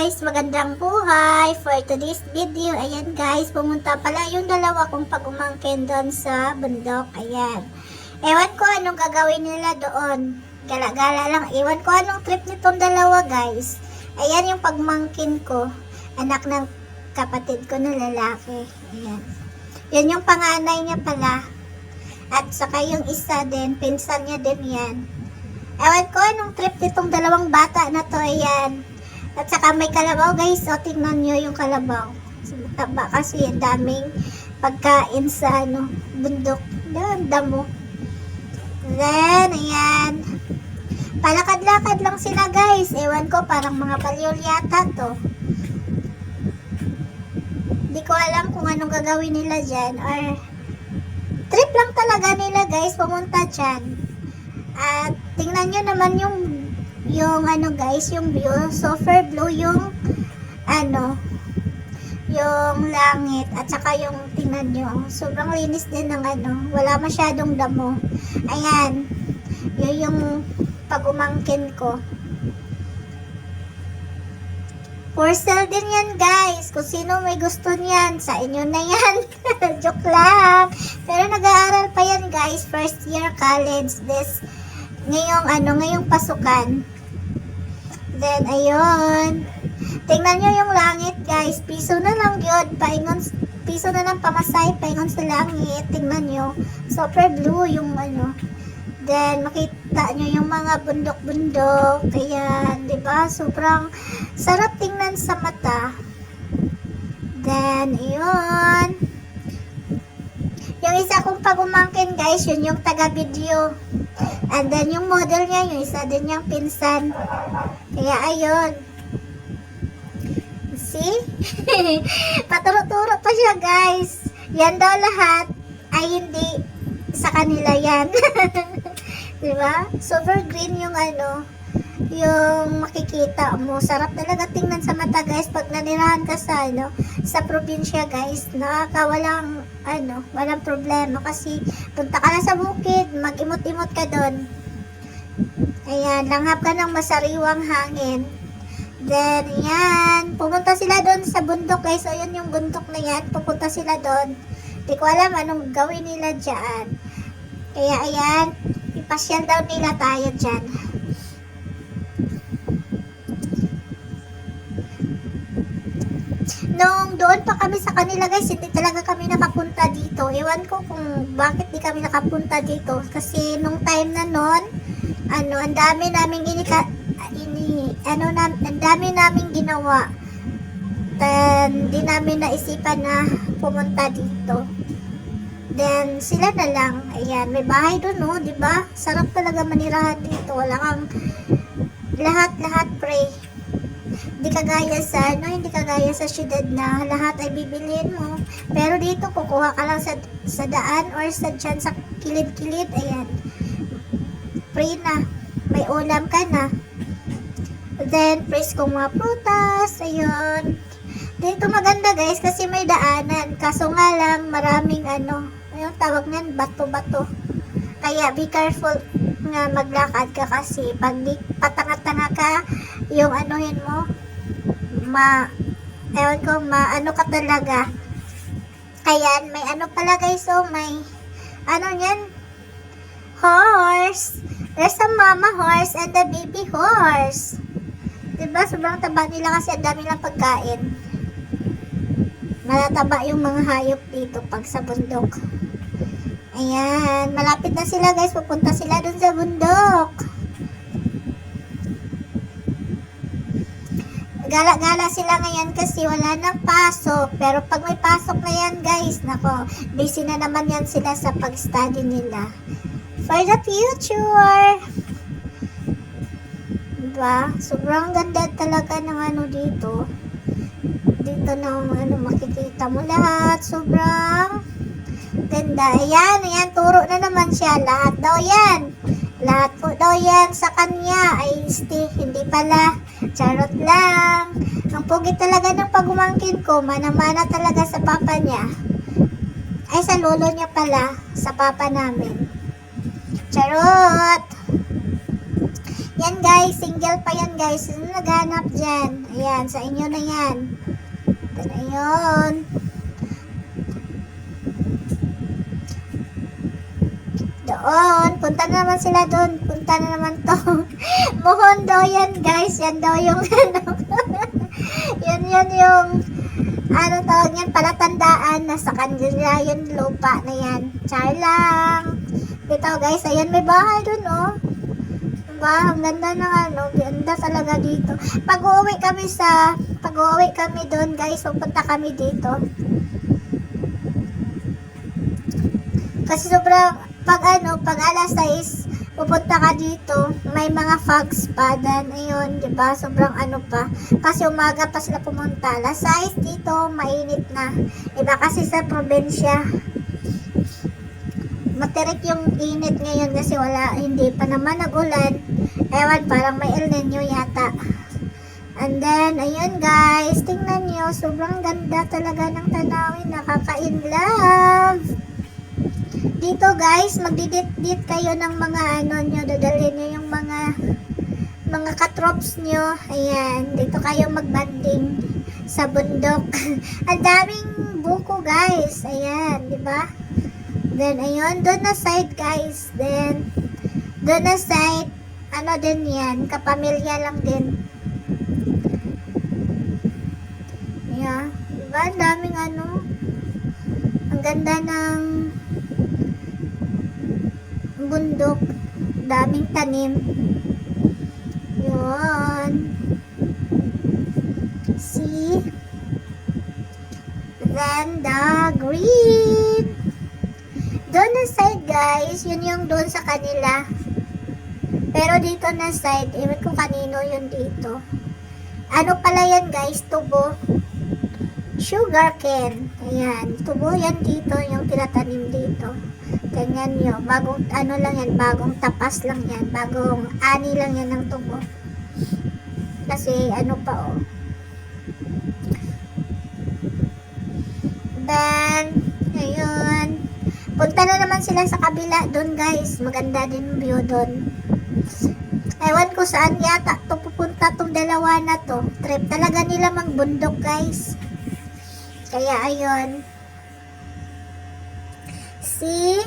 guys, magandang buhay. For today's video, ayan guys, pumunta pala yung dalawa kong pag-umangkin doon sa bundok. Ayan. Ewan ko anong gagawin nila doon. Gala-gala lang. Ewan ko anong trip nitong dalawa guys. Ayan yung pagmangkin ko. Anak ng kapatid ko na lalaki. Ayan. Yan yung panganay niya pala. At saka yung isa din, pinsan niya din yan. Ewan ko anong trip nitong dalawang bata na to. Ayan. At saka may kalabaw guys. O tingnan nyo yung kalabaw. Taba kasi daming pagkain sa bundok. Damo. Then, ayan. Palakad-lakad lang sila guys. Ewan ko parang mga palyol yata to. Hindi ko alam kung anong gagawin nila dyan. Or trip lang talaga nila guys. Pumunta dyan. At tingnan nyo naman yung guys, yung view, super blue yung yung langit at saka yung tingnan nyo, sobrang linis din ng wala masyadong damo. Ayan, yun yung pag-umangkin ko. For sale din yan guys, kung sino may gusto niyan, sa inyo na yan. Joke lang, pero nag-aaral pa yan guys, first year college ngayong pasukan. Then, ayun. Tingnan nyo yung langit, guys. Piso na lang yun. Piso na lang pamasay. Paingon sa langit. Tingnan nyo. Super blue yung Then, makita nyo yung mga bundok-bundok. Ayan, diba? Sobrang sarap tingnan sa mata. Then, ayun. Yung isa kong pag-umangkin, guys, yun yung taga-video. And then, yung model niya, yung isa din yung pinsan. Kaya, ayun. See? Paturo-turo pa siya, guys. Yan daw lahat ay hindi sa kanila yan. Diba? Super green yung yung makikita mo. Sarap talaga tingnan sa mata, guys. Pag nanirahan ka sa probinsya, guys, walang problema. Kasi, punta ka na sa bukid, mag-imot-imot ka doon. Ayan, langhap ka ng masariwang hangin. Then, yan. Pumunta sila doon sa bundok, guys. So, yun yung bundok na yan. Pupunta sila doon. Di ko alam anong gawin nila dyan. Kaya, ayan. Ipasyal daw nila tayo dyan. Nung doon pa kami sa kanila, guys, hindi talaga kami nakapunta dito. Ewan ko kung bakit di kami nakapunta dito. Kasi, nung time na nun, ang dami naming ang dami naming ginawa. Then, di namin naisipan na pumunta dito. Then, sila na lang. Ayan, may bahay doon, no? Diba? Sarap talaga manirahan dito. Wala kang lahat-lahat pray. Hindi kagaya sa syudad na lahat ay bibiliin mo. Pero dito, kukuha ka lang sa daan or dyan sa kilid-kilid. Ayan. Pray na. May ulam ka na. Then, praise kong mga prutas. Ayun. Dito maganda guys kasi may daanan. Kaso nga lang maraming ayun tawag niyan, bato-bato. Kaya be careful nga maglakad ka kasi pag patanga-tanga ka, yung mo, ewan ko, ka talaga. Kaya may pala guys, so may niyan, horse. There's a mama horse and a baby horse. Diba? Sobrang taba nila kasi ang dami lang pagkain. Malataba yung mga hayop dito pag sa bundok. Ayan. Malapit na sila guys. Pupunta sila dun sa bundok. Gala-gala sila ngayon kasi wala nang pasok. Pero pag may pasok na yan guys, nako, busy na naman yan sila sa pag-study nila. For the future. Diba? Sobrang ganda talaga ng dito. Dito na makikita mo lahat. Sobrang ganda. Ayan, turo na naman siya. Lahat daw yan. Lahat po daw yan sa kanya ay stay. Hindi pala. Charot lang. Ang pugi talaga ng pag-umangkin ko. Mana-mana talaga sa papa niya. Ay, sa lolo niya pala. Sa papa namin. Charot. Yan guys, single pa yan guys. Sino naghanap dyan? Ayan, sa inyo na yan. Then, ayun. Doon, punta na naman sila doon. Punta na naman to. Mohon daw yan guys. Yan daw yung yan yung ano tawag yan, palatandaan na sa kanila yung lupa na yan. Char lang. Dito guys, ayan may bahay doon oh. Diba? Ang ganda ng ano, ganda talaga dito. Pag-uwi kami doon guys, pupunta kami dito. Kasi sobrang, pag alas 6, pupunta ka dito, may mga fogs pa, then ayun, diba, sobrang ano pa, kasi umaga pa sila pumunta, alas 6 dito, mainit na, diba, kasi sa probinsya, matirik yung init ngayon kasi hindi pa naman nag-ulan, ewan, parang may El Nino yata, and then, ayun guys, tingnan nyo, sobrang ganda talaga ng tanawin, nakaka-in-love. Dito guys, magdidit-dit kayo ng mga ano nyo, dadalhin nyo yung mga katrops nyo. Ayan, dito kayo magbanding sa bundok. Ang daming buko guys. Ayan, di ba? Then, ayun, doon na side guys. Then, doon na side, ano din yan, kapamilya lang din. Yeah, di ba? Ang daming ano, ang ganda ng bundok, daming tanim. Yun. See? Then the green. Doon na side guys, yun yung doon sa kanila. Pero dito na side, ewan ko kanino yun dito. Ano pala yan guys, tubo. Sugar cane. Ayan, tubo yan dito, yung tinatanim dito. Ganyan nyo. Bagong, ano lang yan, bagong tapas lang yan. Bagong ani lang yan ng tubo. Kasi, ano pa, oh. Then, ayun. Punta na naman sila sa kabila doon, guys. Maganda din view doon. Ewan ko saan yata to pupunta tong dalawa na to. Trip talaga nila magbundok, guys. Kaya, ayun. See?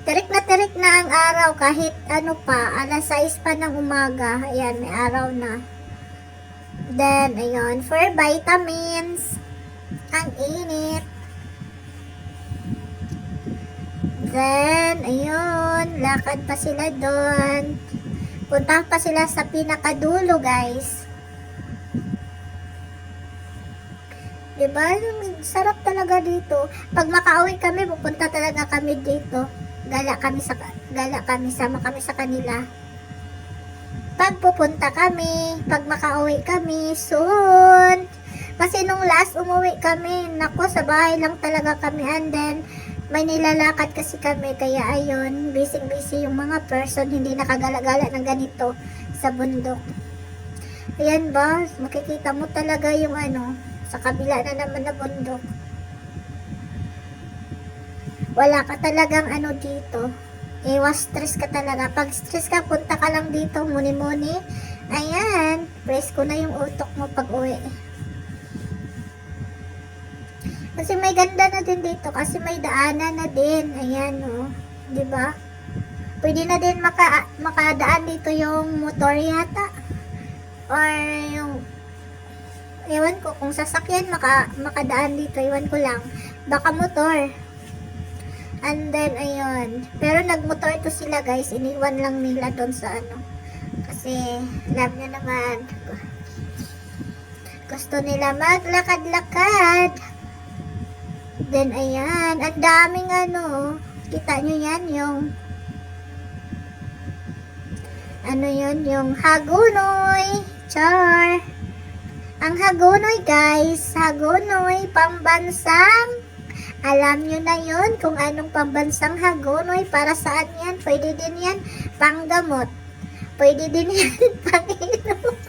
Tirik na ang araw kahit ano pa, alas 6 pa ng umaga. Ayan, may araw na. Then, ayun, for vitamins. Ang init. Then, ayun, lakad pa sila doon. Punta pa sila sa pinakadulo, guys. Diba? Sarap talaga dito. Pag makauwi kami, pupunta talaga kami dito. Gala kami, sama kami sa kanila. Pag pupunta kami, pag makauwi kami, soon. Kasi nung last umuwi kami, nako, sa bahay lang talaga kami. And then, may nilalakad kasi kami. Kaya ayun, busy yung mga person. Hindi nakagala-gala ng ganito sa bundok. Ayan ba? Makikita mo talaga yung ano, sa kabila na naman na bundok. Wala ka talagang ano dito. Iwas stress ka talaga. Pag stress ka, punta ka lang dito, muni-muni. Ayan, press ko na yung utok mo pag uwi. Kasi may ganda na din dito. Kasi may daanan na din. Ayan, oh. Diba? Pwede na din makadaan dito yung motor yata. Or yung ewan ko kung sasakyan makadaan dito, ewan ko lang, baka motor. And then ayun, pero nagmotor to sila guys, iniwan lang nila doon sa ano, kasi alam nyo naman, gusto nila maglakad-lakad. Then ayan, ang daming ano, kita nyo yan, yung ano yun, yung Hagonoy, char. Ang Hagonoy guys, Hagonoy, pambansang, alam nyo na yun kung anong pambansang Hagonoy, para saan yan, pwede din yan panggamot, pwede din yan pang-ilo,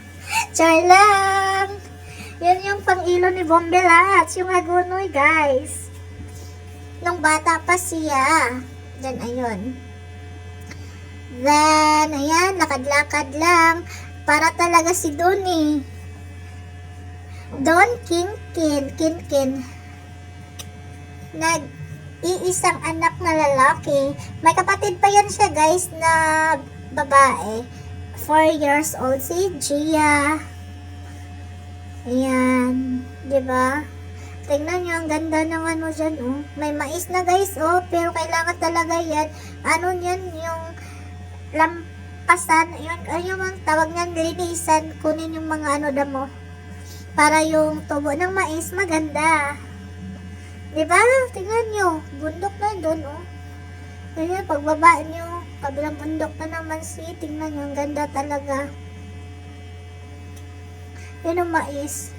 char lang, yun yung pang-ilo ni Bombelas, yung Hagonoy guys, nung bata pa siya, then ayun, Then, ayan, lakad-lakad lang. Para talaga si Don eh. Don Kinkin. Nag-iisang anak na lalaki. May kapatid pa yan siya guys na babae. 4 years old si Gia. Ayan. Diba? Tingnan nyo, ang ganda ng ano dyan, oh. May mais na guys, oh. Pero kailangan talaga yan. Ano yan, yung lampasan. Yung ang tawag niyan, linisan. Kunin yung mga ano damo. Para yung tubo ng mais maganda. Diba? Tingnan nyo. Bundok na doon, oh. Ganyan, pagbaba nyo, kabilang bundok na naman tingnan nyo, ang ganda talaga. Yun ang mais.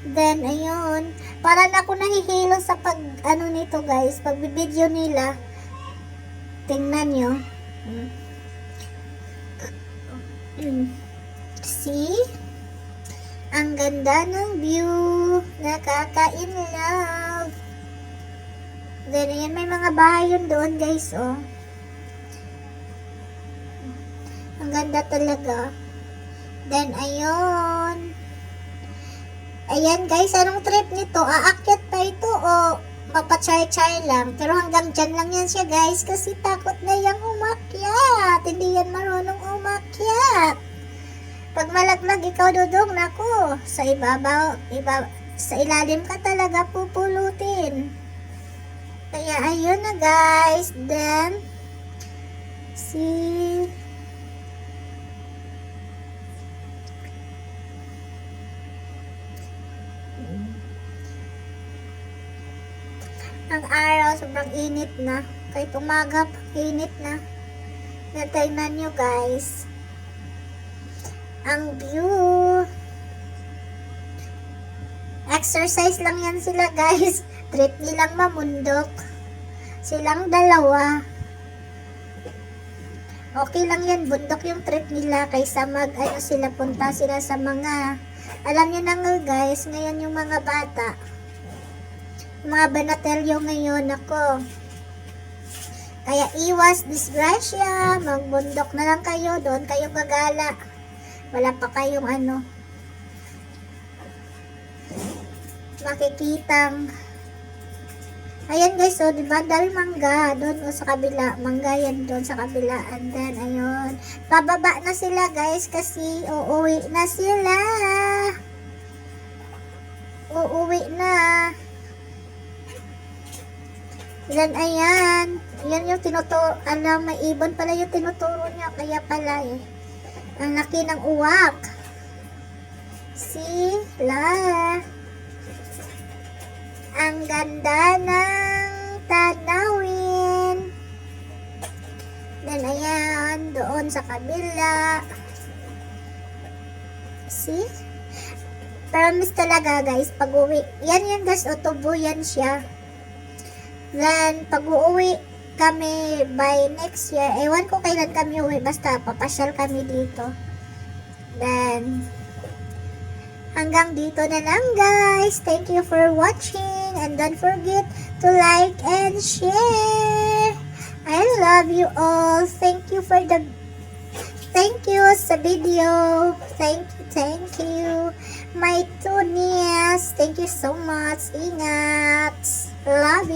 Then, ayun. Para na ako nahihilo sa ano nito guys, pagbibideo nila. Tingnan nyo. See? Ang ganda ng view. Nakaka-in-love. Then, ayan, may mga bahay yun doon, guys, oh. Ang ganda talaga. Then, ayun. Ayan, guys, anong trip nito? Aakyat pa ito, o mapachay-chay lang. Pero hanggang dyan lang yan siya, guys, kasi takot na yang umakyat. Hindi yan marunong umakyat. Pag malaglag ikaw, Dudong, naku, sa ibabaw, sa ilalim ka talaga pupulutin. Kaya, ayun na, guys. Then, see, ang araw, sobrang init na. Kahit umaga, init na. Natignan nyo, guys. Ang view. Exercise lang yan sila, guys. Trip nilang mamundok. Silang dalawa. Okay lang yan, bundok yung trip nila kaysa ano sila, punta sila sa mga, alam nyo na nga guys, ngayon yung mga bata, mga banatelyo ngayon, ako. Kaya iwas disgrasya, magbundok na lang kayo, doon kayo gagala. Wala pa kayong ano, makikitang. Ayan guys, so diba, dahil mangga, doon o sa kabila, mangga yan doon sa kabila, and then, ayun, pababa na sila guys, kasi uuwi na sila. Uuwi na. Then, ayan, yan yung tinuturo, may ibon pala yung tinuturo niya, kaya pala eh, ang laki ng uwak. Sila. Ang ganda ng tanawin. Then, ayan, doon sa kabila. See? Promise talaga, guys, pag-uwi. Yan guys, tubo yan siya. Then, pag-uwi kami by next year, ewan ko kailan kami uwi, basta papasyal kami dito. Then, hanggang dito na lang, guys. Thank you for watching. And don't forget to like and share. I love you all. Thank you sa video. Thank you. My two niece. Thank you so much. Ingat. Love you.